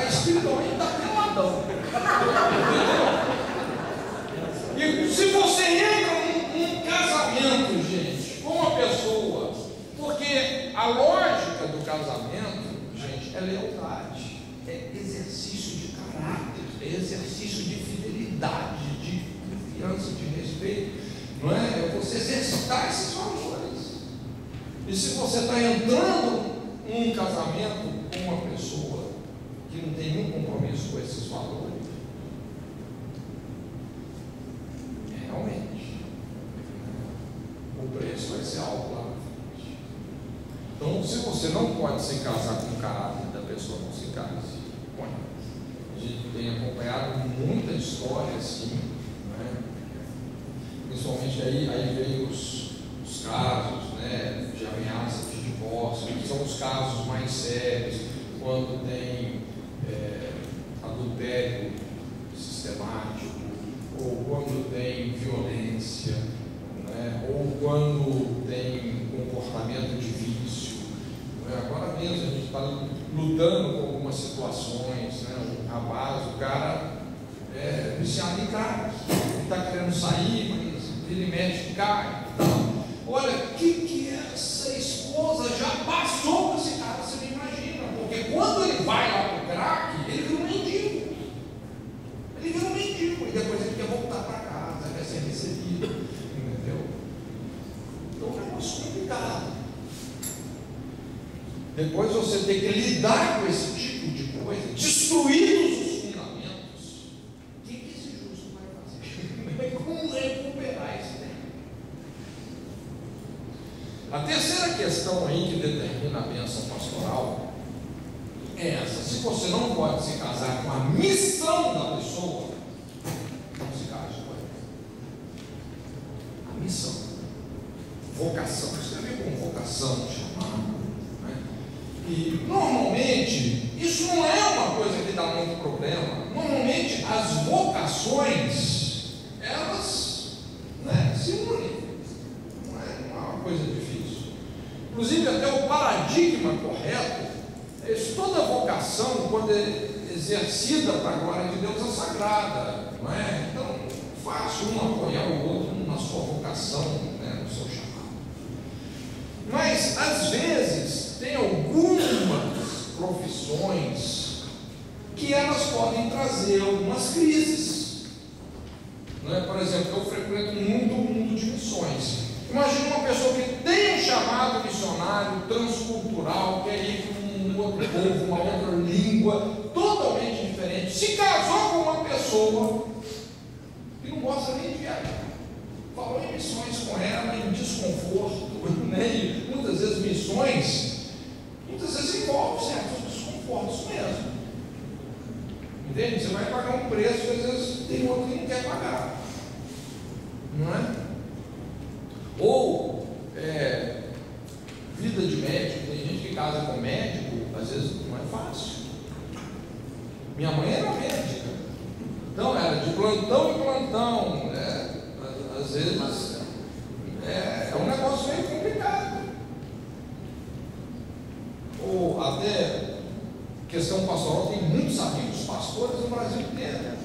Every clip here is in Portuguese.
está espiritualmente peladão. E se você entra num casamento, gente, com uma pessoa, porque a lógica do casamento, gente, é lealdade, é exercício de caráter, é exercício de fidelidade, de confiança, de respeito, não é? É você exercitar esses valores. E se você está entrando num casamento com uma pessoa que não tem nenhum compromisso com esses valores, realmente o preço vai ser alto lá na frente. Então, se você não pode se casar com o caráter da pessoa, não se case com ela. A gente tem acompanhado muita história assim, né? Principalmente aí veio os casos, né, de ameaça de divórcio, que são os casos mais sérios, quando tem adultério sistemático, ou quando tem violência, né? Ou quando tem comportamento de vício, né? Agora mesmo a gente está lutando com algumas situações, né? Um rapaz, o cara é viciado em crack, ele está querendo sair, mas ele mexe, cai e tal. Olha, o que essa esposa já passou com esse cara, você não imagina, porque quando ele vai lá para o crack, ele vira um mendigo. Ele vira um mendigo e depois ele quer voltar para casa, quer ser recebido, entendeu? Então é um negócio complicado. Depois você tem que lidar com esse tipo de coisa, destruir os fundamentos. O que esse justo vai fazer? Como recuperar esse tempo? A terceira questão aí que determina a bênção pastoral é essa: se você não pode se casar com a missão da pessoa, não se case com ela. A missão, vocação, escrever com vocação, chamado, né? E normalmente isso não é uma coisa que dá muito problema. Normalmente as vocações, elas, né, se unem, não é uma coisa difícil. Inclusive até o paradigma correto, toda vocação, quando é exercida para a glória de Deus, é sagrada, não é? Então, fácil um apoiar o outro na sua vocação, né, no seu chamado. Mas, às vezes, tem algumas profissões que elas podem trazer algumas crises. Não é? Por exemplo, eu frequento muito o mundo de missões. Imagina uma pessoa que tem um chamado missionário transcultural, quer ir para um outro povo, uma outra língua, totalmente diferente, se casou com uma pessoa que não gosta nem de viajar, falou em missões com ela, em desconforto, né? E muitas vezes missões, muitas vezes envolvem certos desconfortos mesmo, entende? Você vai pagar um preço que às vezes tem outro que não quer pagar, não é? Ou vida de médico, tem gente que casa com médico, às vezes não é fácil. Minha mãe era médica, então era de plantão em plantão, né? Às vezes é um negócio meio complicado. Ou até questão pastoral, tem muitos amigos pastores no Brasil inteiro.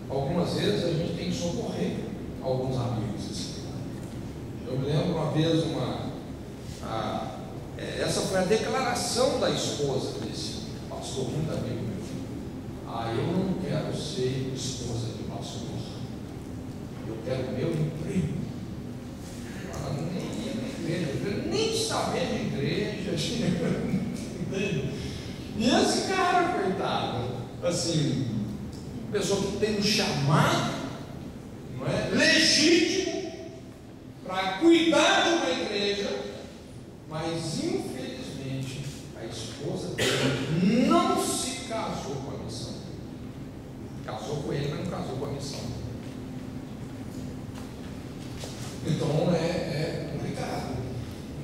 Algumas vezes a gente tem que socorrer alguns amigos assim. Eu me lembro uma vez, essa foi a declaração da esposa desse pastor, muito amigo meu. Eu não quero ser esposa de pastor, eu quero meu emprego. Ela nem ia na igreja, nem saber de igreja, entende? E esse cara, coitado, assim, pessoa que tem um chamado, não é? Legítimo, para cuidar de uma igreja, mas infelizmente a esposa dele não se casou com a missão. Casou com ele, mas não casou com a missão. Então é complicado,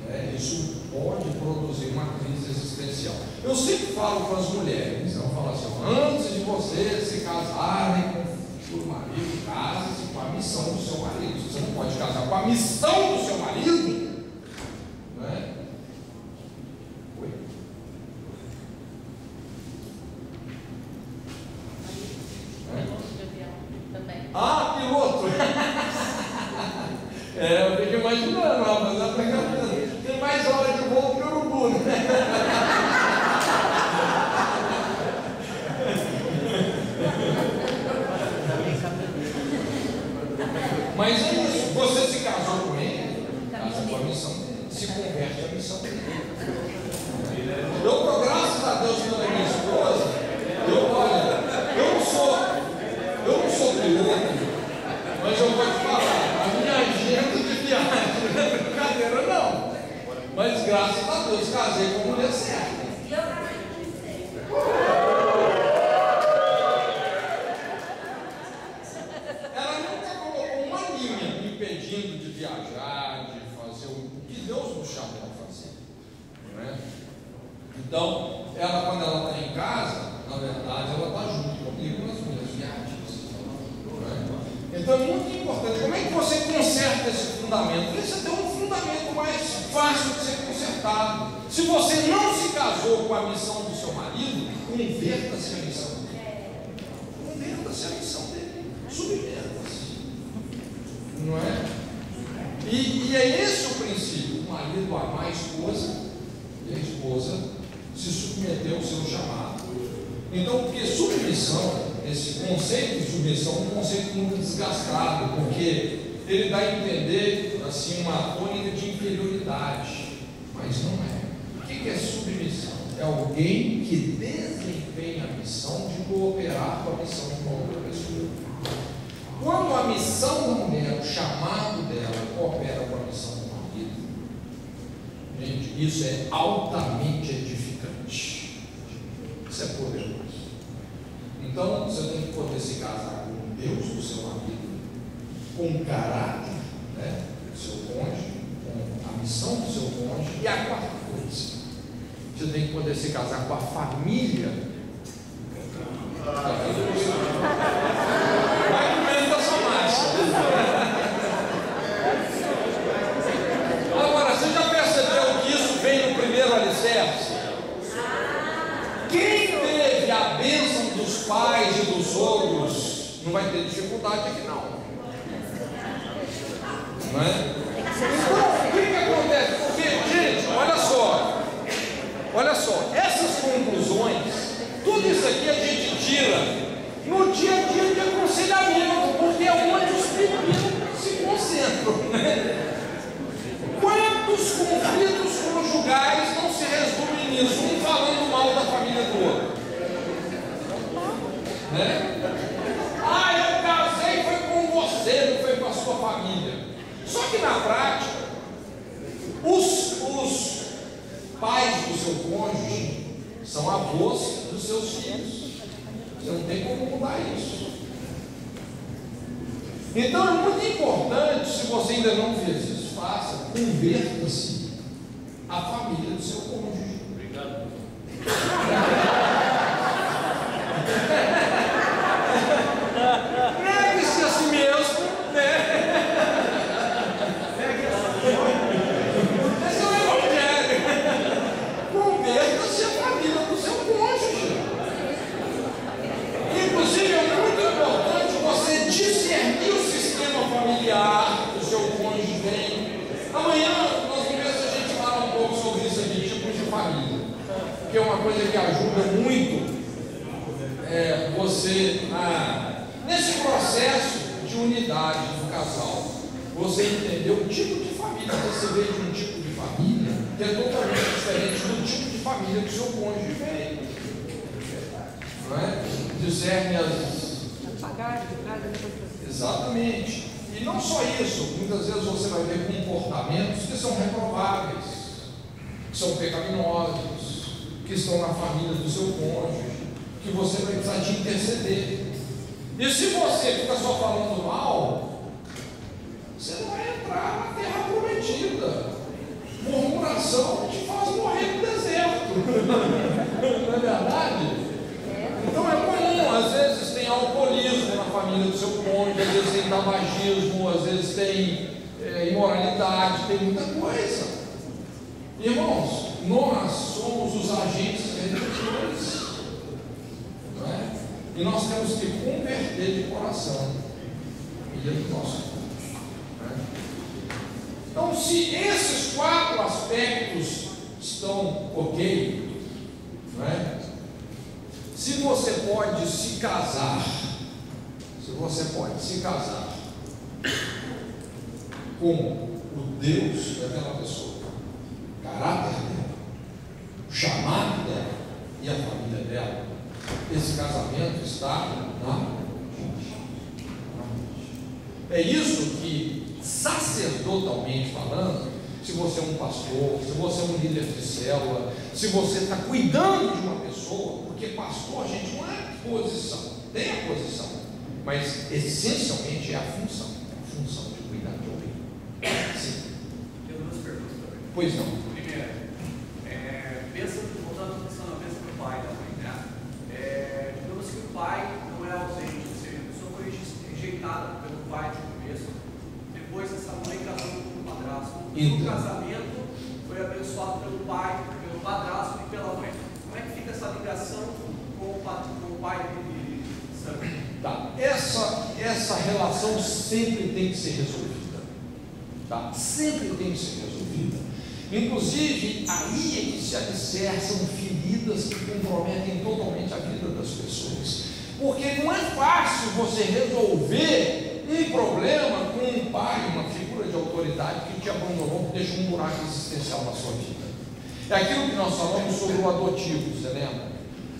né? Isso pode produzir uma crise existencial. Eu sempre falo com as mulheres, eu falo assim: antes de vocês se casarem com o marido, case-se com a missão do seu marido. Você não pode casar com a missão do seu marido, não é? Oi? se converte à missão dele. Eu dou graças a Deus pela minha esposa. Eu não sou piloto, mas eu vou te falar, a minha agenda de viagem não é brincadeira não. Mas graças a Deus casei com a mulher certa. Ela nunca colocou uma linha me impedindo de viajar, de fazer o que Deus nos chamou a fazer. Não é? Então, ela, quando ela está em casa, na verdade, ela está junto comigo nas minhas viagens. Não é? Então, é muito importante. Como é que você conserta esse fundamento? Você tem um fundamento mais fácil de ser consertado. Se você não se casou com a missão do seu marido, converta-se à missão dele. Converta-se à missão dele. Submeta-se. Não é? E é esse o princípio: o marido amar a esposa e a esposa se submeter ao seu chamado. Então, porque submissão, esse conceito de submissão é um conceito muito desgastado, porque ele dá a entender assim uma tônica de inferioridade, mas não é. O que é submissão? É alguém que desempenha a missão de cooperar com a missão de uma outra pessoa. Quando a missão da mulher, o chamado dela, coopera com a missão do marido, gente, isso é altamente edificante. Isso é poderoso. Então, você tem que poder se casar com Deus do seu marido, com o caráter, né, do seu cônjuge, com a missão do seu cônjuge, e a quarta coisa, você tem que poder se casar com a família. Vai comendo essa massa. Agora, você já percebeu que isso vem no primeiro alicerce? Quem teve a bênção dos pais e dos sogros não vai ter dificuldade aqui não. Não é? Então, o que acontece? Porque, gente, olha só, essas conclusões, tudo isso aqui a gente tira no dia a dia de aconselhamento, porque é onde os pepinos se concentram, né? Quantos conflitos conjugais não se resumem nisso, um falando mal da família do outro, né? Ah, eu casei, foi com você, não foi com a sua família. Só que na prática, os pais do seu cônjuge são avós dos seus filhos. Você não tem como mudar isso. Então é muito importante, se você ainda não fez isso, faça, converta-se à família do seu cônjuge. Obrigado. Negue-se a si mesmo, né? Esse é o evangelho. Converta-se à família do seu cônjuge. Inclusive, é muito importante você discernir o sistema familiar do seu cônjuge bem. Amanhã nós vamos ver se a gente fala um pouco sobre isso aqui, tipos de família, que é uma coisa que ajuda muito você nesse processo de unidade do casal. Você entendeu o tipo de família, você veio de um tipo de família que é totalmente diferente do tipo de família que o seu cônjuge veio. Não é? Discerne exatamente. E não só isso, muitas vezes você vai ver comportamentos que são reprováveis, que são pecaminosos, que estão na família do seu cônjuge, que você vai precisar de interceder. E se você fica só falando mal, você não vai entrar na terra prometida. Murmuração te faz morrer no deserto. Não é verdade? Então é comum, às vezes tem alcoolismo na família do seu cônjuge, às vezes tem tabagismo, às vezes tem imoralidade, tem muita coisa. Irmãos, nós somos os agentes redentores, não é? E nós temos que converter de coração e do nosso cônjuge, não é? Então, se esses 4 aspectos estão ok, não é? Se você pode se casar, com o Deus daquela pessoa, caráter dela, o chamado dela e a família dela, esse casamento está na morte. É isso que, sacerdotalmente falando, se você é um pastor, se você é um líder de célula, se você está cuidando de uma pessoa, porque pastor, gente, não é posição, tem a posição, mas essencialmente é a função de cuidar de alguém. Sim. Tenho duas perguntas também. Pois não. Primeiro, voltando à questão da bênção do pai e da mãe, né? Digamos que o pai não é ausente, ou seja, a pessoa foi rejeitada pelo pai no começo, depois essa mãe casou com o padrasto. O casamento foi abençoado pelo pai, pelo padrasto e pela mãe. Como é que fica essa ligação com o pai de sangue? Tá. Essa relação sempre tem que ser resolvida. Tá? Sempre tem que ser resolvida. Inclusive, aí é que se alicerçam feridas que comprometem totalmente a vida das pessoas. Porque não é fácil você resolver um problema com um pai, uma figura de autoridade que te abandonou, que deixa um buraco existencial na sua vida. É aquilo que nós falamos sobre o adotivo, você lembra?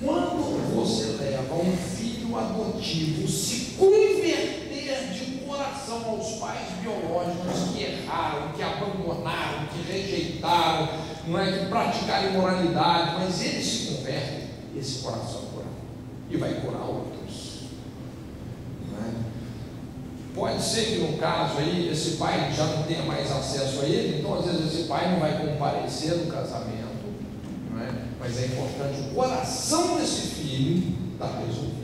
Quando você leva um filho adotivo se converter de coração aos pais biológicos que erraram, que abandonaram, que rejeitaram, não é, que praticaram imoralidade, mas ele se converte, esse coração é curado e vai curar outros. Não é? Pode ser que no caso aí esse pai já não tenha mais acesso a ele, então às vezes esse pai não vai comparecer no casamento, não é? Mas é importante o coração desse filho estar resolvido.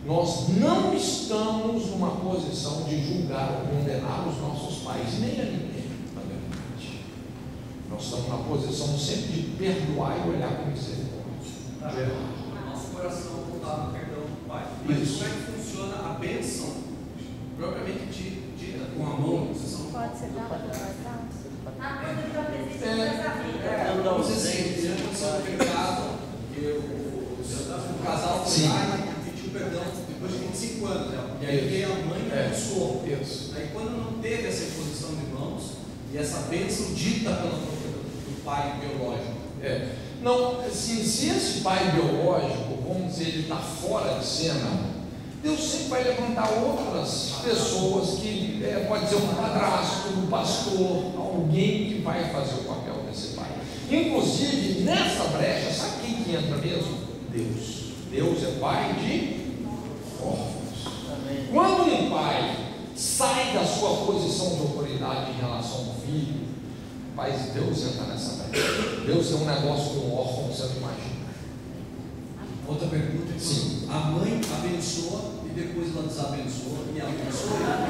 Nós não estamos numa posição de julgar ou condenar os nossos pais, nem a ninguém, na verdade. Nós estamos na posição sempre de perdoar e olhar com misericórdia. Nosso coração voltado no perdão do pai. Isso. Como é que funciona a bênção propriamente dita com a mão? Pode ser dada para trás. A coisa de uma presença de casamento. Vamos dizer assim, já aconteceu um pecado, o casal foi lá e pediu perdão depois de 25 anos, né? E aí veio a mãe e buscou. Aí quando não teve essa imposição de mãos e essa bênção dita pelo pai biológico. Não, se esse pai biológico, vamos dizer, ele está fora de cena, Deus sempre vai levantar outras pessoas que pode ser um padrasto, um pastor, alguém que vai fazer o papel desse pai. Inclusive, nessa brecha, sabe quem que entra mesmo? Deus. Deus é pai de órfãos. Quando um pai sai da sua posição de autoridade em relação ao filho, mas Deus entra nessa brecha. Deus tem um negócio com o órfão, você não imagina. Outra pergunta: sim, a mãe abençoa e depois ela desabençoa e abençoa.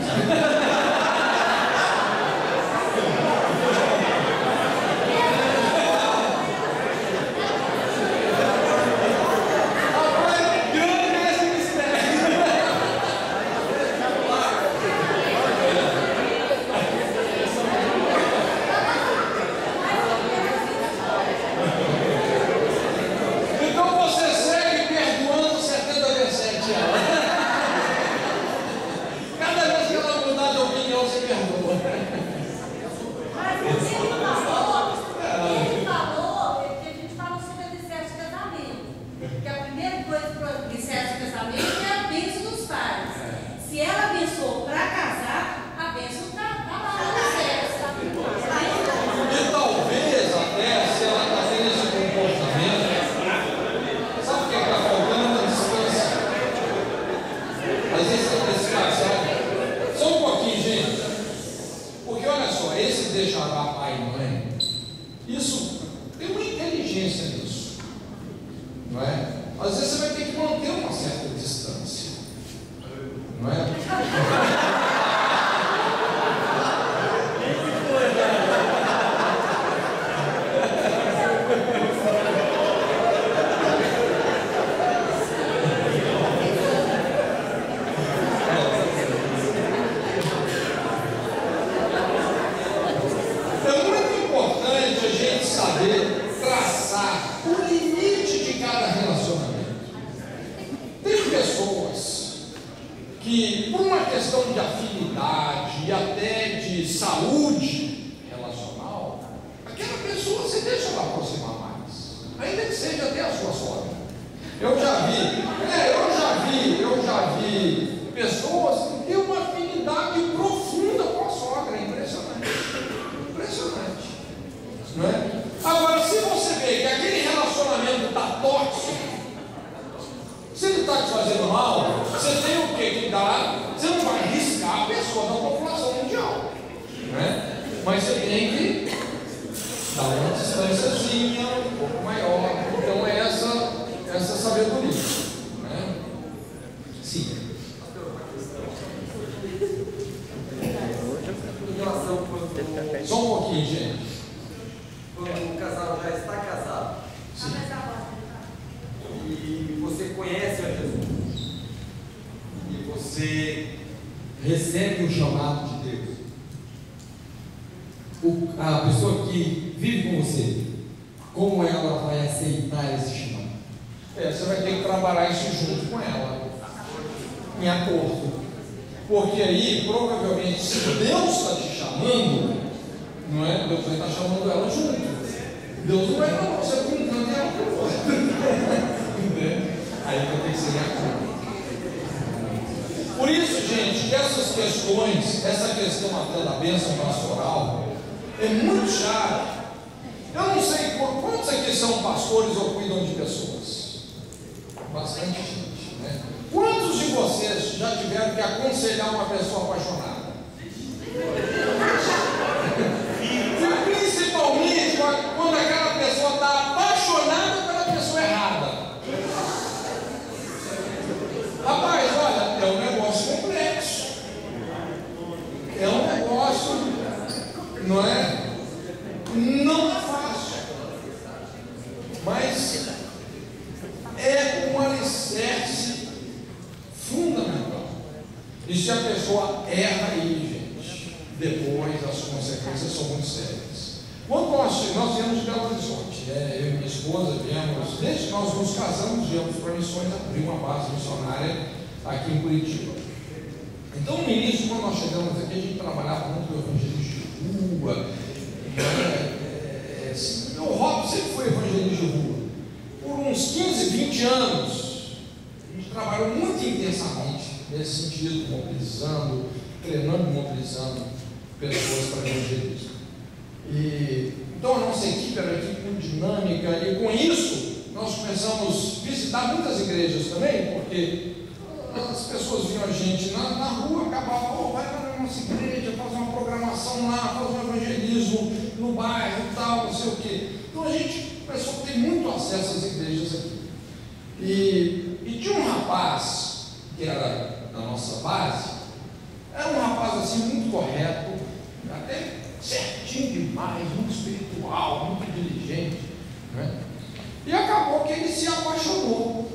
Que por uma questão de afinidade e até de saúde relacional, aquela pessoa deixa ela aproximar mais, ainda que seja até a sua sogra. Eu já vi pessoas que têm uma afinidade profunda com a sogra, é impressionante, não é? Agora, se você vê que aquele relacionamento está tóxico, se ele está te fazendo mal, você tem o que dar? Você não vai arriscar a pessoa da população mundial, não é? Mas você tem que dar uma distânciazinha um pouco maior. Então é essa sabedoria, né? Sim. Em relação quando... Só um pouquinho, gente. Quando o casal já está casado, Sim. e você conhece a Jesus, e você recebe o chamado de Deus, a pessoa que vive com você, como ela vai aceitar esse chamado? Você vai ter que trabalhar isso junto com ela, em acordo. Porque aí, provavelmente, se Deus está te chamando, não é? Deus vai estar chamando ela junto. Deus não vai não, você brincando e ela por fora. Aí vai ter que ser em acordo. Por isso, gente, que essas questões, essa questão até da bênção pastoral, é muito chata. Eu não sei quantos aqui são pastores ou cuidam de pessoas. Bastante gente, né? Quantos de vocês já tiveram que aconselhar uma pessoa apaixonada? E principalmente quando aquela pessoa está apaixonada pela pessoa errada. Rapaz, olha, é um negócio complexo. É um negócio, não é? Não é fácil. Mas é um alicerce fundamental. E se a pessoa erra aí, gente, depois as consequências são muito sérias. Quando nós viemos de Belo Horizonte, eu e minha esposa viemos, desde que nós nos casamos, viemos para missões, abrir uma base missionária aqui em Curitiba. Então, no início, quando nós chegamos aqui, a gente trabalhava muito no evangelismo de rua. Meu hobby sempre foi evangelismo de rua. Por uns 15, 20 anos, a gente trabalhou muito intensamente nesse sentido, mobilizando, treinando e mobilizando pessoas para evangelismo. Então a nossa equipe era uma equipe muito dinâmica, e com isso nós começamos a visitar muitas igrejas também, porque as pessoas viam a gente na rua, acabavam, vai lá na nossa igreja, fazer uma programação lá, fazer um evangelismo no bairro e tal, não sei o quê. Então a gente começou a ter muito acesso às igrejas aqui. E tinha um rapaz, que era da nossa base, era um rapaz assim muito correto, até certinho demais, muito espiritual, muito inteligente, né? E acabou que ele se apaixonou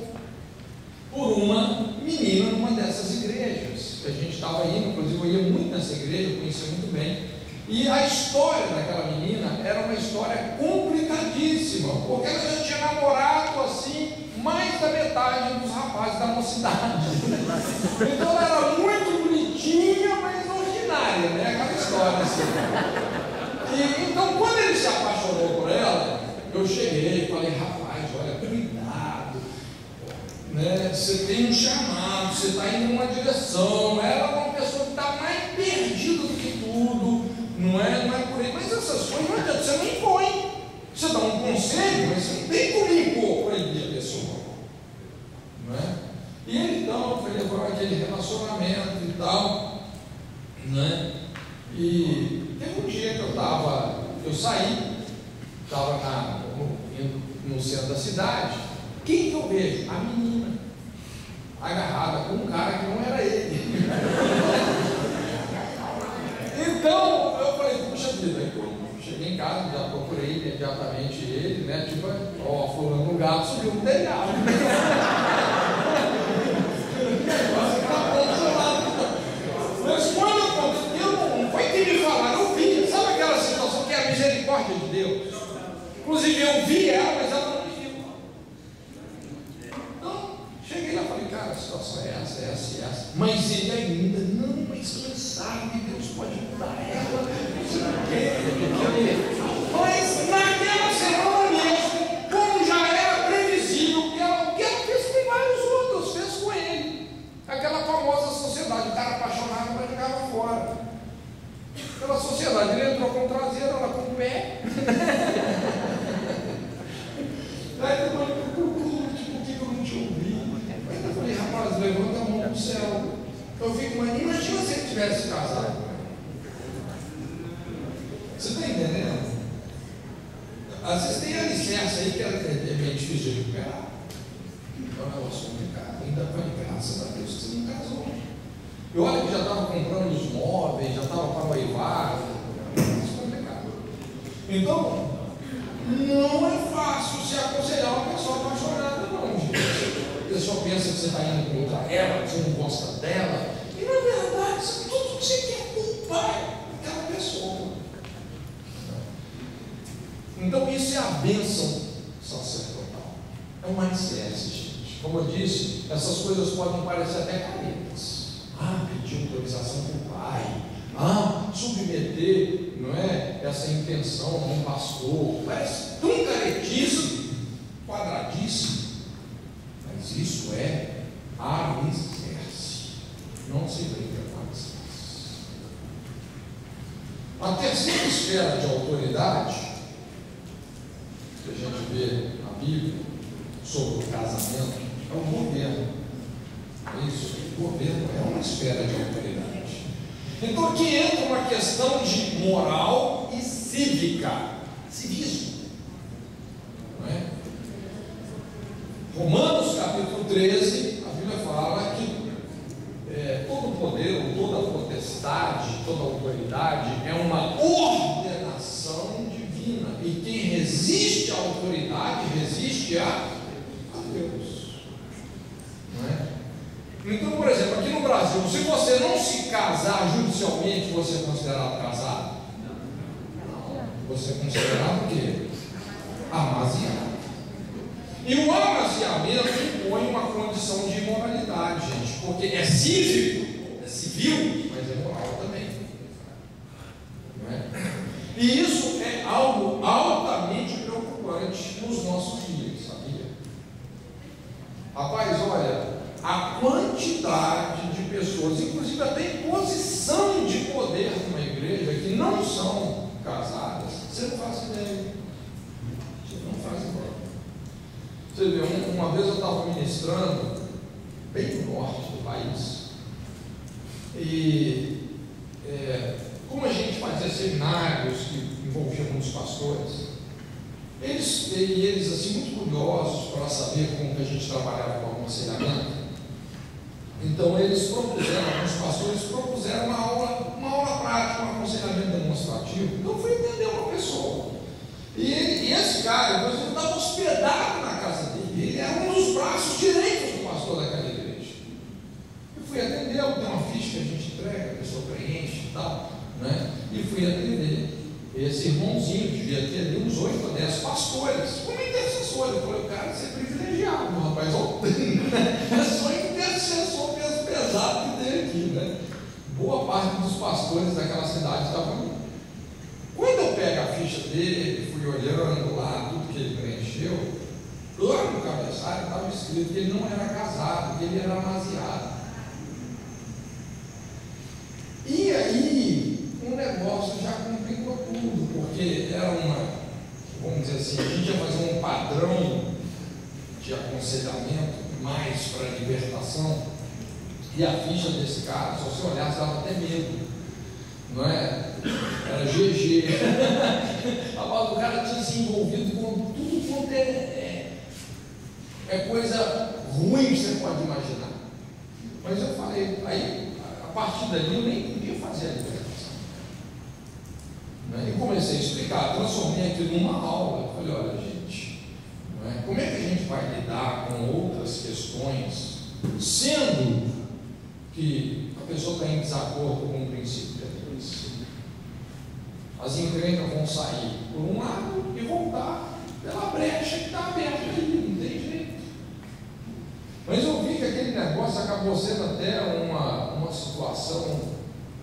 por uma menina numa dessas igrejas. A gente estava indo, inclusive eu ia muito nessa igreja, eu conhecia muito bem. E a história daquela menina era uma história complicadíssima, porque ela já tinha namorado assim mais da metade dos rapazes da mocidade. Então ela era muito bonitinha, mas ordinária, né? Aquela história assim. Então quando ele se apaixonou por ela, eu cheguei e falei, rapaz, olha, cuidado, né? Você tem um chamado, você está indo numa direção. Ela é uma pessoa que está mais perdida do que tudo. Não é por aí, mas essas coisas não adianta, você não impõe. Você dá um conselho, mas você não tem como impor, proibir a pessoa. Não é? E ele então foi levar aquele relacionamento e tal, né? E teve um dia que eu saí, estava no centro da cidade. Quem que eu vejo? A menina, agarrada com um cara que não era ele. Então, eu falei, puxa vida, eu cheguei em casa, já procurei imediatamente ele, né? Tipo, fulano no gato subiu no telhado. Mas quando aconteceu, não foi que me falaram, eu vi, sabe aquela situação que é a misericórdia de Deus? Inclusive eu vi ela, mas ela não me viu. Então, cheguei lá e falei, cara, a situação é essa. Mas ele ainda, não, mas quem sabe, Deus pode mudar ela, não sei o quê. Mas naquela Aí depois eu procuro, por que eu não te ouvi? Aí eu falei, rapaz, levanta a mão pro céu. Eu fico, mas imagina se ele tivesse casado. Você está entendendo? Às vezes tem a licença aí que é bem difícil de recuperar. Então é um negócio complicado. Ainda bem, graças a Deus, que você não casou. E olha que já estava comprando os móveis, já estava para noivar. Isso é complicado. Então, não é fácil se aconselhar uma pessoa apaixonada, não, gente. A pessoa pensa que você está indo contra ela, que você não gosta dela. E na verdade, tudo que você quer culpar aquela pessoa. Então isso é a bênção sacerdotal. É um mindset, gente. Como eu disse, essas coisas podem parecer até caretas. Pedir autorização para o pai. Submeter, não é, essa intenção a um pastor. Parece tão caretice, quadradíssimo. Mas isso é alicerce. Não se brinca com alicerce. A terceira esfera de autoridade que a gente vê na Bíblia sobre o casamento é o governo. Isso, o governo é uma esfera de autoridade. Então aqui entra uma questão de moral e cívica, civismo, não é? Romanos capítulo 13, a Bíblia fala que todo poder, toda potestade, toda autoridade é uma ordenação divina, e quem resiste à autoridade resiste a Deus, não é? Então, por exemplo, aqui no Brasil, se você não se casar judicialmente, você é considerado casado? Não. Você é considerado o quê? Amaziado. E o amaziamento impõe uma condição de imoralidade, gente, porque é cívico, é civil, mas é moral também. Não é? E isso é algo altamente preocupante nos nossos dias, sabia? Rapaz, olha, a quantidade de pessoas, inclusive até em posição de poder numa igreja, que não são casadas, você não faz ideia. Você não faz ideia. Você vê, uma vez eu estava ministrando bem no norte do país, e como a gente fazia seminários que envolviam muitos pastores, eles assim, muito curiosos para saber como que a gente trabalhava com o aconselhamento. Então eles propuseram, alguns pastores propuseram uma aula prática, um aconselhamento demonstrativo. Então eu fui entender uma pessoa. E esse cara, ele estava hospedado na casa dele, ele era um dos braços direitos do pastor daquela igreja. Eu fui atender, tem uma ficha que a gente entrega, a pessoa preenche e tal, né? E fui atender esse irmãozinho, devia ter ali uns 8 ou 10 pastores, como intercessor. Eu falei, o cara, você é privilegiado, rapaz, é só intercessor peso pesado que tem aqui, né? Boa parte dos pastores daquela cidade estavam ali. Quando eu pego a ficha dele, fui olhando lá tudo que ele preencheu, lá no cabeçalho estava escrito que ele não era casado, que ele era amaziado. E aí, o negócio já complicou tudo, porque era vamos dizer assim, a gente ia fazer um padrão de aconselhamento mais para libertação, e a ficha desse cara, se você olhasse, dava até medo, não é? Era GG. O cara tinha se envolvido com tudo quanto é coisa ruim que você pode imaginar. Mas eu falei, aí a partir dali eu nem podia fazer a libertação, né? E comecei a explicar, transformei aquilo numa aula. Eu falei, olha gente, não é? Como é que a gente vai lidar com outras questões, sendo que a pessoa está em desacordo com o princípio de Deus? As encrencas vão sair por um lado e voltar pela brecha que está aberta aí, não tem jeito. Mas eu vi que aquele negócio acabou sendo até uma situação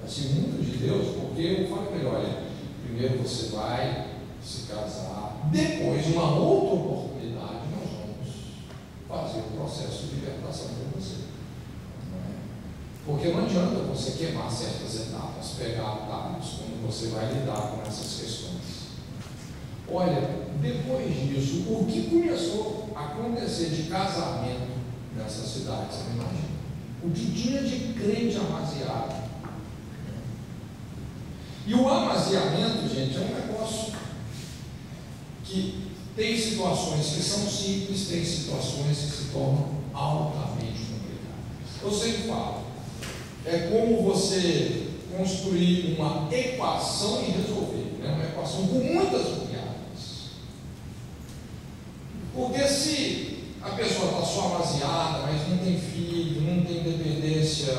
assim, muito de Deus, porque eu falei para ele, olha, primeiro você vai se casar, depois, uma outra oportunidade, nós vamos fazer o processo de libertação para você. Porque não adianta você queimar certas etapas, pegar atalhos quando você vai lidar com essas questões. olha, depois disso, o que começou a acontecer de casamento nessa cidade, você não imagina? O que tinha de crente amaziado. E o amaziamento, gente, é um negócio que tem situações que são simples, tem situações que se tornam altamente complicadas. Eu sempre falo, é como você construir uma equação e resolver, né? Uma equação com muitas variáveis. Porque se a pessoa está só amaziada, mas não tem filho, não tem dependência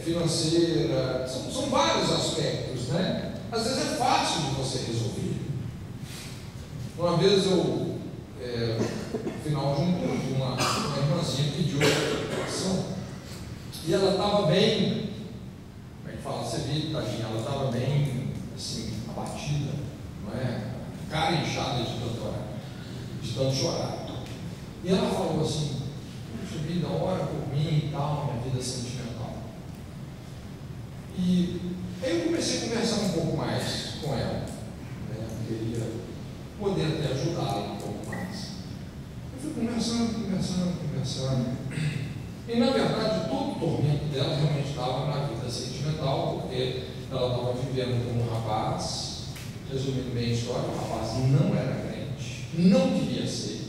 financeira, são vários aspectos, né? Às vezes é fácil de você resolver. Uma vez eu, no final de um culto, uma irmãzinha pediu oração e ela estava bem, como é que fala? Você vê, tadinha, ela estava bem, assim, abatida, não é? Cara inchada de tanto chorar. E ela falou assim: puxa vida, ora por mim e tal, minha vida sentimental. E aí eu comecei a conversar um pouco mais com ela, né? Eu queria poder até ajudá-la um pouco mais. Eu fui conversando. E na verdade todo o tormento dela realmente estava na vida sentimental, porque ela estava vivendo com um rapaz, resumindo bem a história, o rapaz não era crente, não queria ser.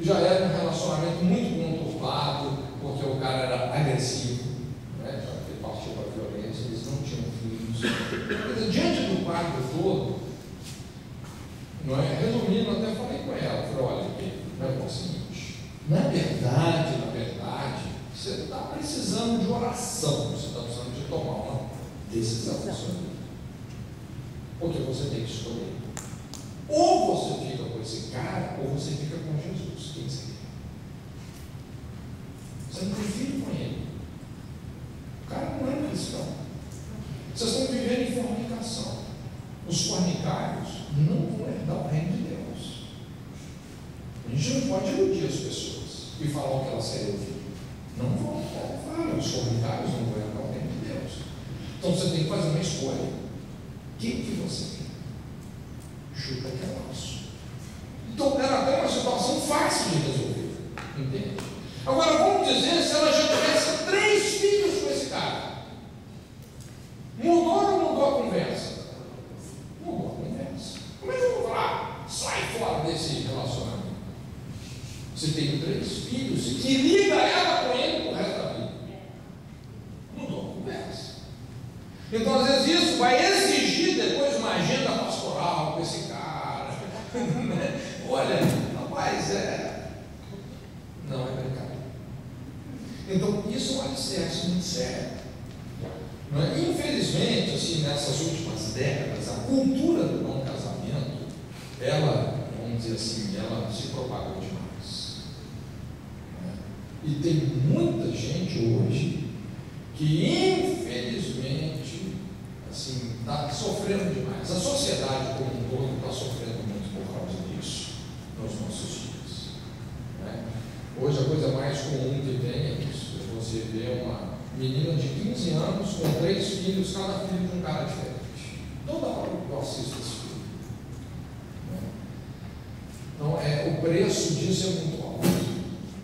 Já era um relacionamento muito conturbado, porque o cara era agressivo, né? Já que ele partiu para a violência, eles não tinham filhos. Diante do quadro todo, não é? Resumindo, até falei com ela, falei: olha, é o seguinte, na verdade, você está precisando de oração, você está precisando de tomar uma decisão na sua vida. Porque você tem que escolher. Ou você fica com esse cara, ou você fica com Jesus. Quem você quer? Você não tem filho com ele. O cara não é cristão. Vocês estão vivendo em fornicação. Os fornicários não vão herdar o reino de Deus. A gente não pode iludir as pessoas e falar o que elas querem ouvir. Não vão. Os fornicários não vão herdar o reino de Deus. Então você tem que fazer uma escolha. O que você quer? Chuta que é nosso. Então era até uma situação fácil de resolver, entende? Agora vamos dizer, se ela já tivesse 3 filhos com esse cara, mudou ou não mudou a conversa? Mudou a conversa. Como é que eu vou falar? Sai fora desse relacionamento. Você tem 3 filhos que liga ela com ele pro resto da vida. Mudou a conversa. Então às vezes isso vai exigir depois uma agenda pastoral com esse cara. Olha, rapaz, não é brincadeira. Então isso é um alicerce muito sério. Não é? Infelizmente, assim, nessas últimas décadas, a cultura do não casamento, ela, vamos dizer assim, ela se propagou demais. E tem muita gente hoje que infelizmente assim, está sofrendo demais. A sociedade como um todo está sofrendo muito por causa disso nos nossos dias, né? Hoje a coisa mais comum que tem é isso: é você ver uma menina de 15 anos com 3 filhos, cada filho de um cara diferente. Toda hora eu assisto esse filme, né? Então o preço disso é muito alto.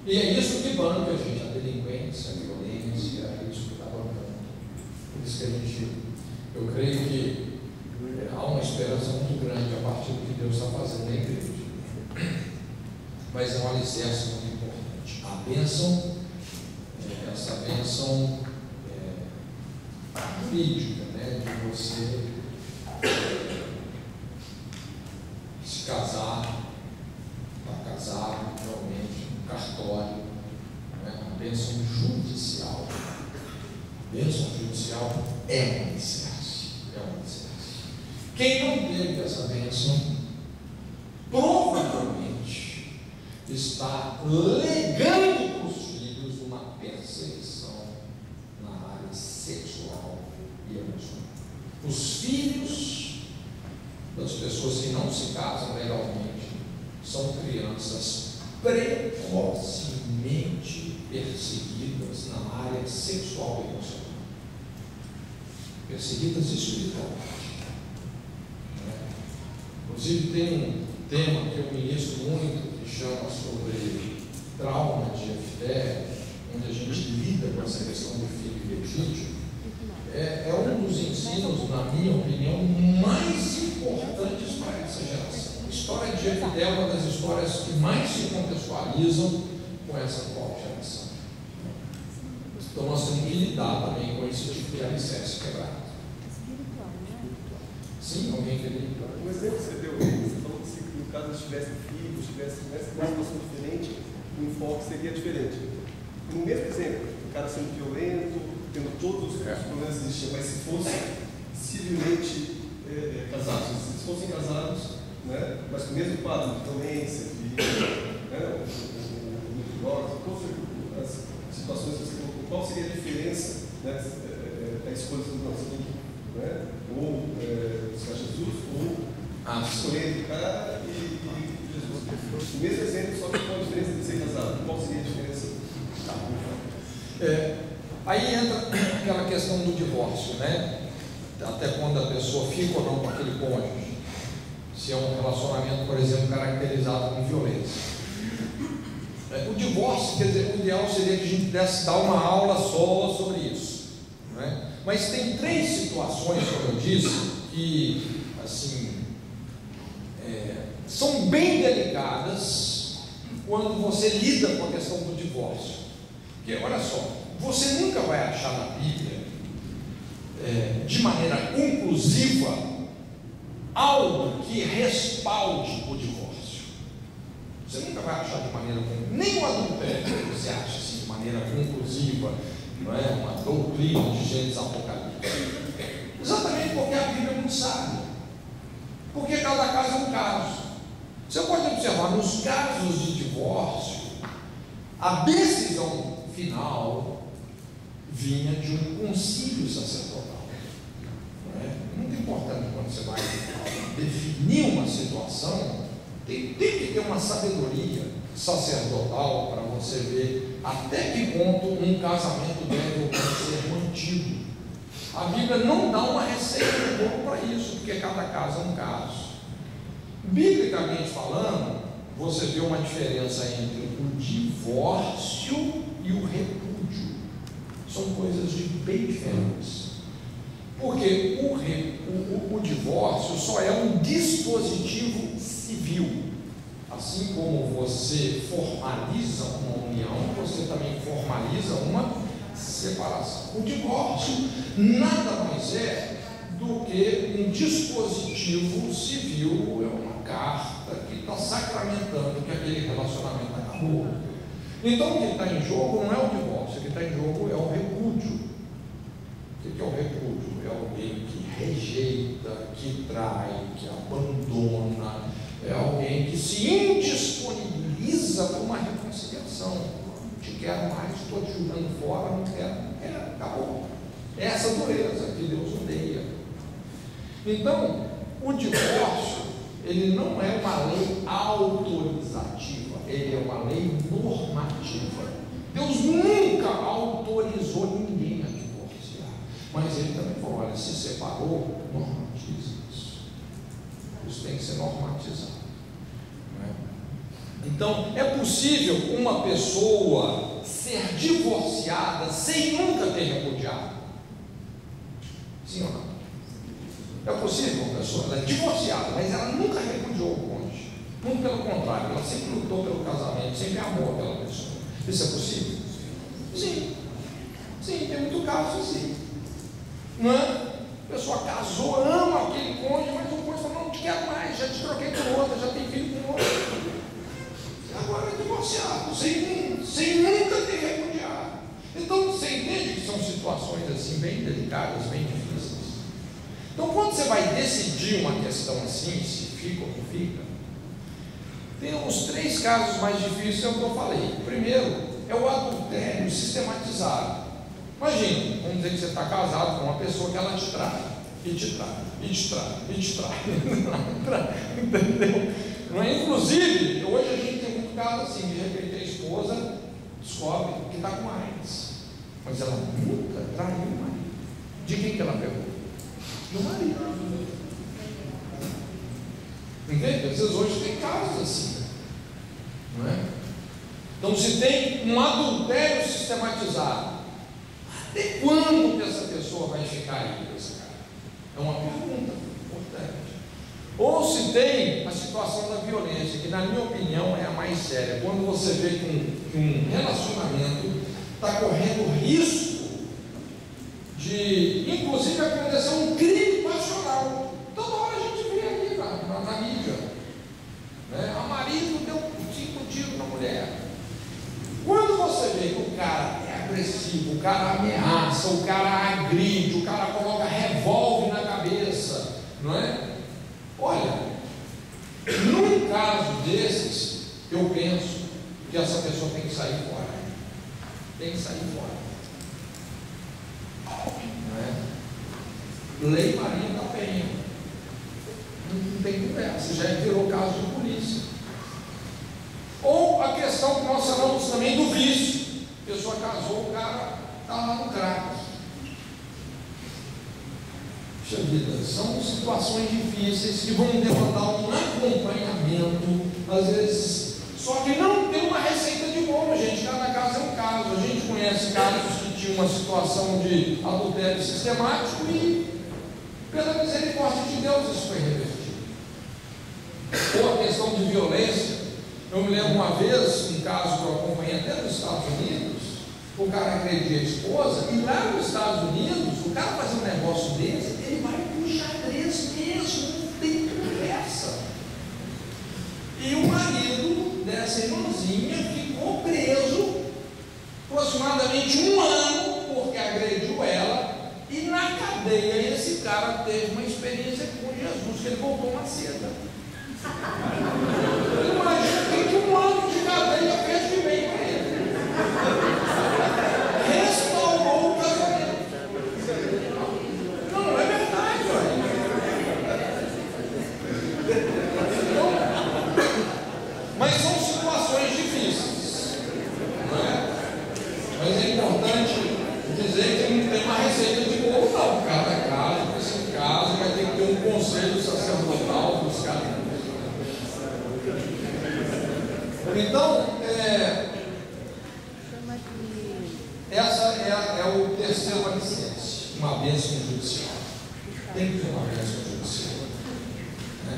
E é isso que banca, gente, a delinquência, a violência, é isso que está bancando. Por isso que eu creio que há uma esperança muito grande a partir do que Deus está fazendo na igreja. Mas é um alicerce muito importante. A bênção, essa bênção jurídica, né, de você se casar, estar casado realmente, no cartório, né, a bênção judicial. A bênção judicial é um alicerce. Quem não teve essa bênção, provavelmente está legando para os filhos uma perseguição na área sexual e emocional. Os filhos das pessoas que não se casam legalmente são crianças precocemente perseguidas na área sexual e emocional. Perseguidas espiritualmente. Inclusive tem um tema que eu ministro muito, que chama sobre trauma de FDR, onde a gente lida com essa questão do filho e legítimo. É um dos ensinos, na minha opinião, mais importantes para essa geração. A história de FDR é uma das histórias que mais se contextualizam com essa atual geração. Então nós temos que lidar também com esse tipo de alicerce quebrado. Sim, alguém queria? Um exemplo que você deu, você falou que se no caso tivesse filhos, tivesse uma situação diferente, o enfoque seria diferente. No mesmo exemplo, o cara sendo violento, tendo todos os problemas que existiam, mas se fossem civilmente casados, se fossem casados, né, mas com o mesmo quadro de violência, drogas, todas as situações que você colocou, qual seria a diferença, né, da escolha do nosso né? Ou buscar Jesus, ou escolher o cara e Jesus. O mesmo exemplo, só que com a diferença de ser casado. Qual seria a diferença? Aí entra aquela questão do divórcio, né? Até quando a pessoa fica ou não com aquele cônjuge. Se é um relacionamento, por exemplo, caracterizado com violência. O divórcio, quer dizer, o ideal seria que a gente pudesse dar uma aula só sobre isso, né? Mas tem 3 situações, como eu disse, que assim, são bem delicadas quando você lida com a questão do divórcio. Porque, olha só, você nunca vai achar na Bíblia, de maneira conclusiva, algo que respalde o divórcio. Você nunca vai achar de maneira conclusiva, nem o adultério você acha assim, de maneira conclusiva. Não é uma doutrina de Gênesis Apocalipse. Exatamente porque a Bíblia é muito sábia. Porque cada caso é um caso. Você pode observar, nos casos de divórcio, a decisão final vinha de um concílio sacerdotal. Não é? Muito importante quando você vai definir uma situação, tem que ter uma sabedoria sacerdotal para você ver até que ponto um casamento deve ou pode ser mantido. A Bíblia não dá uma receita de bolo para isso, porque cada caso é um caso. Biblicamente falando, você vê uma diferença entre o divórcio e o repúdio. São coisas bem diferentes. Porque o divórcio só é um dispositivo civil. Assim como você formaliza uma união, você também formaliza uma separação. O divórcio nada mais é do que um dispositivo civil, é uma carta que está sacramentando que aquele relacionamento acabou. Então o que está em jogo não é o divórcio, o que está em jogo é o repúdio. O que é o repúdio? É alguém que rejeita, que trai, que abandona. É alguém que se indisponibiliza para uma reconciliação. Não te quero mais, estou te jogando fora, não quero, acabou. É essa dureza que Deus odeia. Então, o divórcio, ele não é uma lei autorizativa, ele é uma lei normativa. Deus nunca autorizou ninguém a divorciar, mas ele também falou, olha, se separou, normatiza isso. Isso tem que ser normatizado. Não é? Então, é possível uma pessoa ser divorciada sem nunca ter repudiado? Sim ou não? É possível uma pessoa, ela é divorciada, mas ela nunca repudiou o cônjuge. Muito pelo contrário, ela sempre lutou pelo casamento, sempre amou aquela pessoa. Isso é possível? Sim. Sim, tem muito caso assim. Não é? A pessoa casou, ama aquele cônjuge, mas o cônjuge falou, não te quero mais, já te troquei por outra, já tenho filho com outra. E agora é divorciado, sem nunca ter repudiado. Então você entende que são situações assim bem delicadas, bem difíceis. Então quando você vai decidir uma questão assim, se fica ou não fica, tem uns 3 casos mais difíceis, é o que eu falei. O primeiro é o adultério sistematizado. Imagina, vamos dizer que você está casado com uma pessoa que ela te trai, e te trai, e te trai, e te trai. Entendeu? Não é? Inclusive, hoje a gente tem muito caso assim, de repente a esposa descobre que está com AIDS, mas ela nunca traiu o marido. De quem que ela pegou? Do marido. Entende? Às vezes hoje tem casos assim, não é? Então, se tem um adultério sistematizado, até quando que essa pessoa vai ficar aí com esse cara? É uma pergunta importante. Ou se tem a situação da violência, que na minha opinião é a mais séria, quando você vê que um relacionamento está correndo risco de, inclusive, acontecer um crime passional. Toda hora a gente vê aí na mídia, né? A marido deu 5 tiros na mulher. Quando você vê que o cara é agressivo, o cara ameaça, o cara agride, o cara coloca revólver na cabeça, não é? Olha, num caso desses, eu penso que essa pessoa tem que sair fora. Tem que sair fora. Não é? Lei Maria da Penha. Não tem conversa, já virou caso de polícia. Ou a questão que nós falamos também do vício. A pessoa casou, o cara está lá no crack. Puxa vida, são situações difíceis que vão demandar um acompanhamento, às vezes, só que não tem uma receita de bolo, gente. Cada caso é um caso. A gente conhece casos que tinham uma situação de adultério sistemático e, pela misericórdia de Deus, isso foi revertido. Ou a questão de violência. Eu me lembro uma vez, um caso que eu acompanhei até nos Estados Unidos, o cara agredia a esposa, e lá nos Estados Unidos, o cara fazer um negócio desse, ele vai pro xadrez mesmo, não tem conversa. E o marido dessa irmãzinha ficou preso aproximadamente 1 ano, porque agrediu ela, e na cadeia esse cara teve uma experiência com Jesus, que ele voltou uma seda. Imagina o que 1 ano de cadeia fez de bem para ele. Restaurou o casamento. Não é verdade, olha. Mas são situações difíceis, não é? Mas é importante dizer que não tem uma receita de bolo, não. Cada caso, esse caso, vai ter que ter um conselho sacerdotal dos caras. Então, essa é o terceiro alicerce, uma bênção judicial. Tem que ter uma bênção judicial. Né?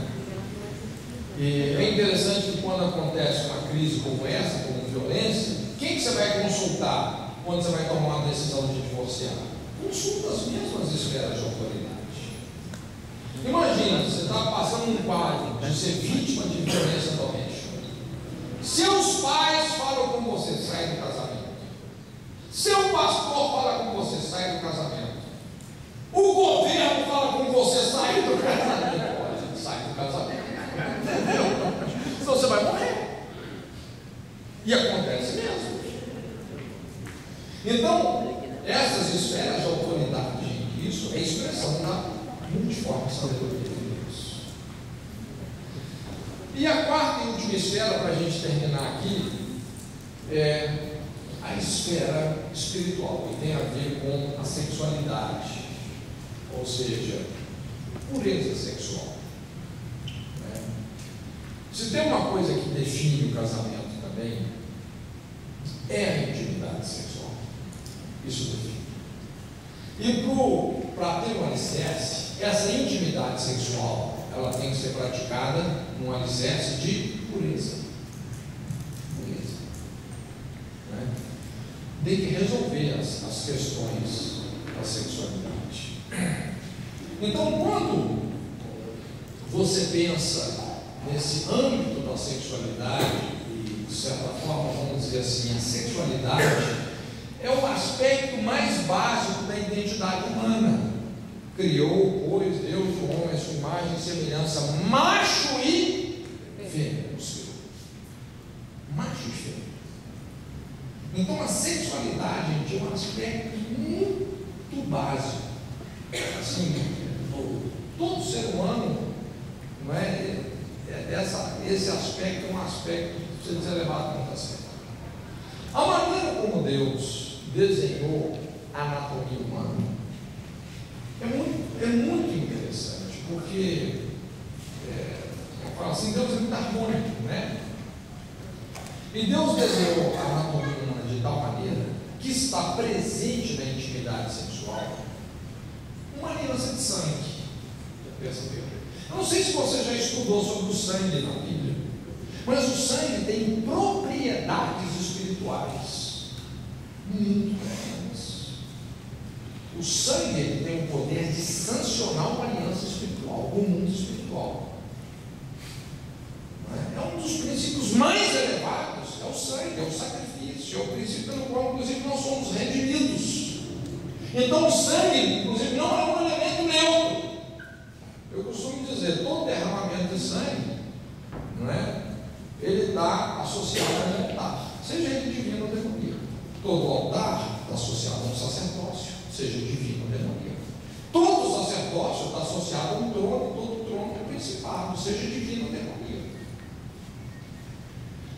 E é interessante que quando acontece uma crise como essa, como violência, quem que você vai consultar quando você vai tomar uma decisão de divorciar? Consulta as mesmas esferas de autoridade. Imagina, você está passando um quadro de ser vítima de violência doméstica. Seus pais falam com você, sai do casamento. Seu pastor fala com você, sai do casamento. O governo fala com você, sai do casamento. Olha, sai do casamento. Entendeu? Senão você vai morrer. E acontece mesmo. Então, essas esferas de autoridade, isso é expressão da multiforme sabedoria de Deus. E a quarta e última esfera, para a gente terminar aqui, é a esfera espiritual, que tem a ver com a sexualidade, ou seja, pureza sexual. Né? Se tem uma coisa que define o casamento também, é a intimidade sexual. Isso define. E para ter um alicerce, essa intimidade sexual, ela tem que ser praticada num alicerce de pureza. Pureza. Né? Tem que resolver as questões da sexualidade. Então, quando você pensa nesse âmbito da sexualidade, e de certa forma, vamos dizer assim, a sexualidade é o aspecto mais básico da identidade humana. Criou, pois, Deus o homem, a sua imagem e semelhança, macho e fêmea. Macho e fêmea. Então a sexualidade é um aspecto muito básico. Assim, todo ser humano, não é? Esse aspecto é um aspecto que precisa ser levado muito a sério. A maneira como Deus desenhou a anatomia humana é muito interessante, porque Então, assim, Deus é muito harmônico, né? E Deus desenhou a anatomia humana de tal maneira que está presente na intimidade sexual uma aliança de sangue. Já percebeu? Eu não sei se você já estudou sobre o sangue na Bíblia, mas o sangue tem propriedades espirituais muito grandes. O sangue ele tem o poder de sancionar uma aliança espiritual, o mundo espiritual. É um dos princípios mais elevados, é o sangue, é o sacrifício, é o princípio pelo qual, inclusive, nós somos redimidos. Então, o sangue, inclusive, não é um elemento neutro. Eu costumo dizer, todo derramamento de sangue, não é? Ele está associado a um altar, seja ele divino ou demoníaco. Todo altar está associado a um sacerdócio, seja divino ou demoníaco. Todo sacerdócio está associado a um trono, todo trono é principado, seja divino ou demoníaco.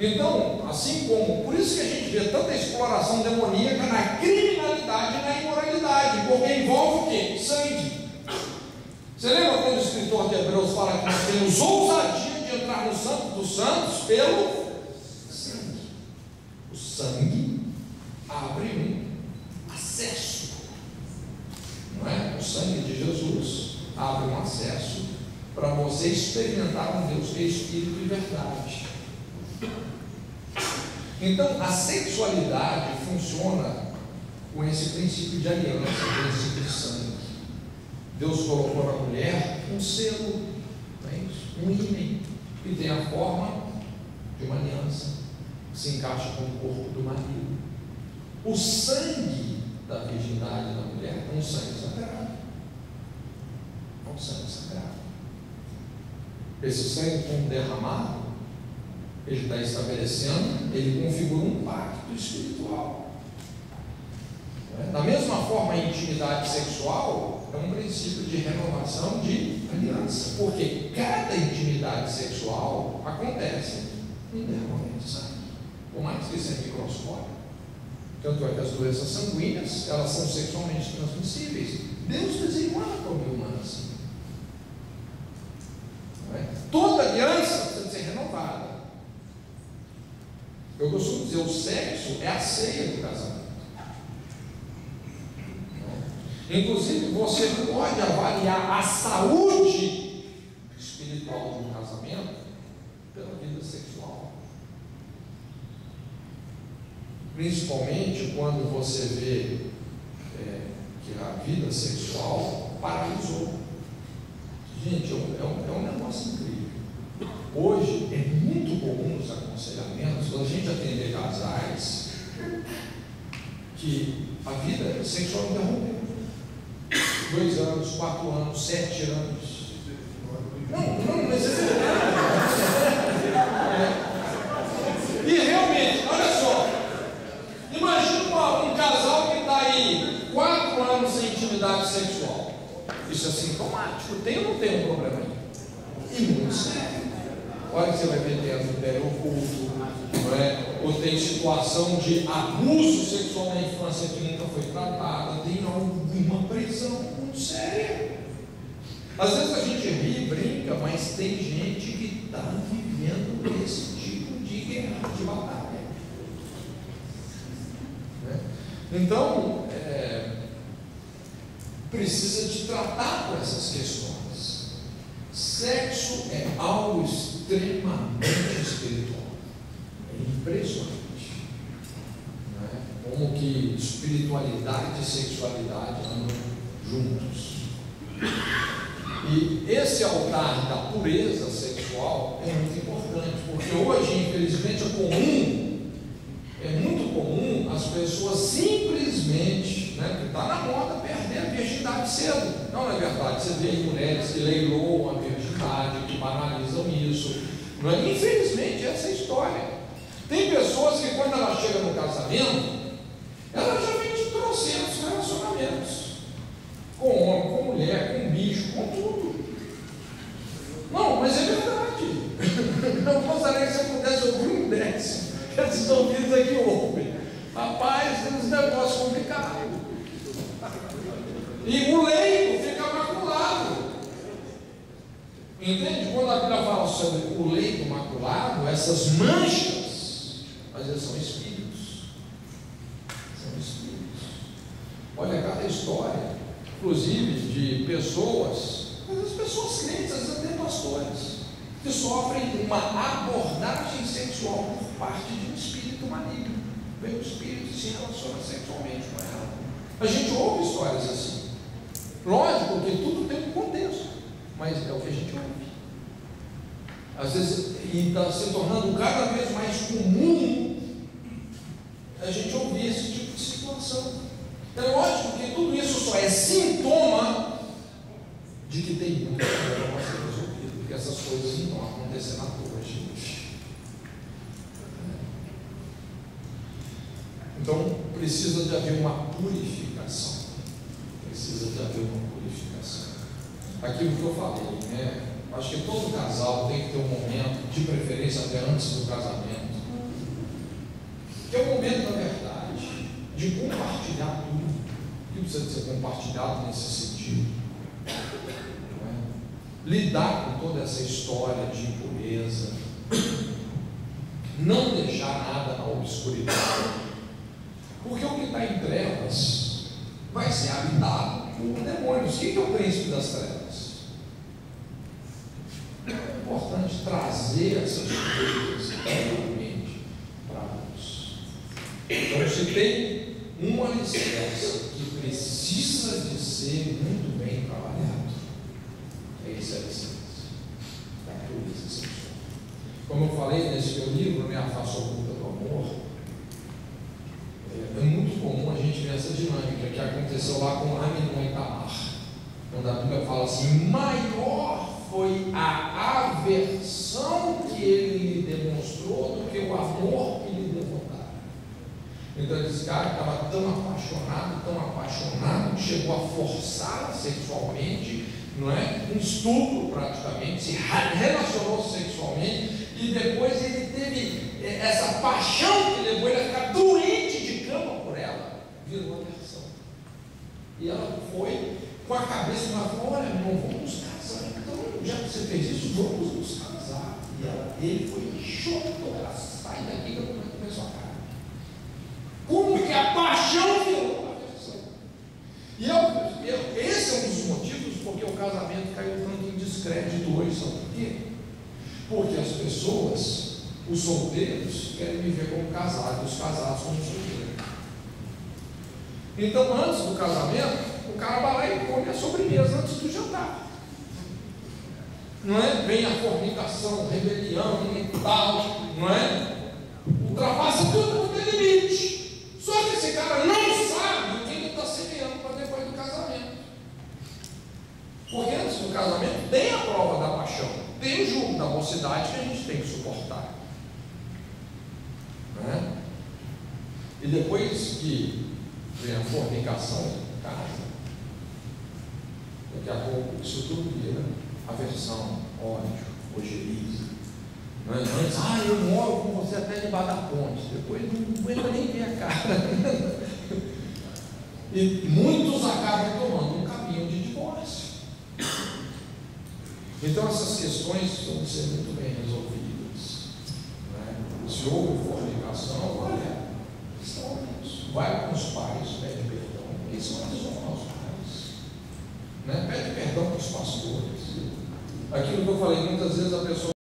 Então, assim como, por isso que a gente vê tanta exploração demoníaca na criminalidade e na imoralidade, porque envolve o quê? Sangue. Você lembra quando o escritor de Hebreus fala que nós temos ousadia de entrar no Santo dos Santos pelo sangue? O sangue abre um acesso, não é? O sangue de Jesus abre um acesso para você experimentar um Deus que é Espírito e verdade. Então, a sexualidade funciona com esse princípio de aliança, o princípio de sangue. Deus colocou na mulher um selo, não é isso? Um ímã, que tem a forma de uma aliança, que se encaixa com o corpo do marido. O sangue da virgindade da mulher é um sangue sagrado. É um sangue sagrado. Esse sangue, quando derramado, ele está estabelecendo, ele configura um pacto espiritual. Da mesma forma, a intimidade sexual é um princípio de renovação de aliança, porque cada intimidade sexual acontece em derramamento de sangue, por mais que isso é microscópico. Tanto é que as doenças sanguíneas, elas são sexualmente transmissíveis. Deus desenhou a anatomia humana assim. Toda aliança precisa ser renovada. Eu costumo dizer, o sexo é a ceia do casamento. Inclusive, você pode avaliar a saúde espiritual de um casamento pela vida sexual. Principalmente quando você vê que a vida sexual paralisou. Gente, é um negócio incrível. Hoje é muito comum nos aconselhamentos a gente atender casais que a vida sexual interrompeu. 2 anos, 4 anos, 7 anos. Não, mas E realmente, olha só, imagina um casal que está aí 4 anos sem intimidade sexual. Isso é sintomático. Tem ou não tem um problema aí? E muito sério. Olha que você vai ver dentro do pé oculto, não é? Ou tem situação de abuso sexual na infância que nunca foi tratada, tem alguma pressão muito séria. Às vezes a gente ri, brinca, mas tem gente que está vivendo esse tipo de guerra, de batalha. Né? Então, precisa de tratar com essas questões. Sexo é algo extremamente espiritual. É impressionante. Né? Como que espiritualidade e sexualidade andam juntos. E esse altar da pureza sexual é muito importante, porque hoje, infelizmente, é muito comum as pessoas simplesmente, né, que está na moda, perder a virgindade cedo. Não é verdade? Você vê mulheres que leiloam a virgindade, que banalizam isso. Não é? Infelizmente, essa é a história. Tem pessoas que, quando ela chega no casamento, ela já vem de trocentos relacionamentos. Com homem, com mulher, com bicho, com tudo. Não, mas é verdade. Eu gostaria que você pudesse ouvir um décimo. Esses ouvidos aqui ouvem. Rapaz, tem uns negócios complicados. E o leigo fica maculado. Entende? Quando a Bíblia fala sobre o leito maculado, essas manchas, às vezes são espíritos. São espíritos. Olha cada história, inclusive de pessoas, às vezes pessoas crentes, às vezes até pastores, que sofrem uma abordagem sexual por parte de um espírito maligno. Vem o espírito e se relaciona sexualmente com ela. A gente ouve histórias assim. Lógico que tudo tem um contexto, mas é o que a gente ouve. Às vezes, e está se tornando cada vez mais comum a gente ouvir esse tipo de situação. É lógico que tudo isso só é sintoma de que tem muito problema a ser resolvido, porque essas coisas não estão acontecendo à toa, gente. Então, precisa de haver uma purificação. Precisa de haver uma purificação. Aquilo que eu falei, né? Acho que todo casal tem que ter um momento, de preferência até antes do casamento, que é o momento da verdade, de compartilhar tudo, que precisa ser compartilhado nesse sentido. Não é? Lidar com toda essa história de impureza, não deixar nada na obscuridade, porque o que está em trevas vai ser habitado por demônios. Quem é o príncipe das trevas? É importante trazer essas coisas realmente para a luz. Então, se tem um alicerce que precisa de ser muito bem trabalhado, é esse alicerce da pureza sexual. Como eu falei nesse meu livro, né, A Face Oculta do Amor, é muito comum a gente ver essa dinâmica que aconteceu lá com Aminon e Tamar, quando a Bíblia fala assim: maior foi a aversão que ele lhe demonstrou do que o amor que lhe devotara. Então esse cara estava tão apaixonado, que chegou a forçá-la sexualmente, não é? Um estupro praticamente, se relacionou sexualmente, e depois ele teve essa paixão que levou ele a ficar doente de cama por ela, virou aversão. E ela foi com a cabeça, ela falou: olha, não vamos casar, então já que você fez isso, vamos nos casar. E ele foi chocado, ela sai daqui que eu não vou comer sua cara. Como que a paixão virou aversão? E esse é um dos motivos porque o casamento caiu tanto em descrédito hoje. Sabe por quê? Porque as pessoas, os solteiros, querem viver como casados, os casados como solteiros. Então, antes do casamento, o cara vai lá e come a sobremesa antes do jantar. Não é? Vem a fornicação, rebelião e tal, não é? Ultrapassa tudo quanto é limite. Só que esse cara não sabe o que ele está semeando para depois do casamento. Porque antes do casamento tem a prova da paixão, tem o jugo da mocidade que a gente tem que suportar. Não é? E depois que vem a fornicação em casa, daqui a pouco isso tudo vira aversão, ódio, ojeriza. Não é? Antes, eu moro com você até debaixo da ponte, depois não aguenta nem ver a cara. E muitos acabam tomando um caminho de divórcio. Então essas questões precisam ser muito bem resolvidas. Não é? Se houve fornicação, olha, estão nisso. Vai com os pais, pede perdão, eles são desonrar os pais. Né? Pede perdão para os pastores. Aquilo que eu falei, muitas vezes a pessoa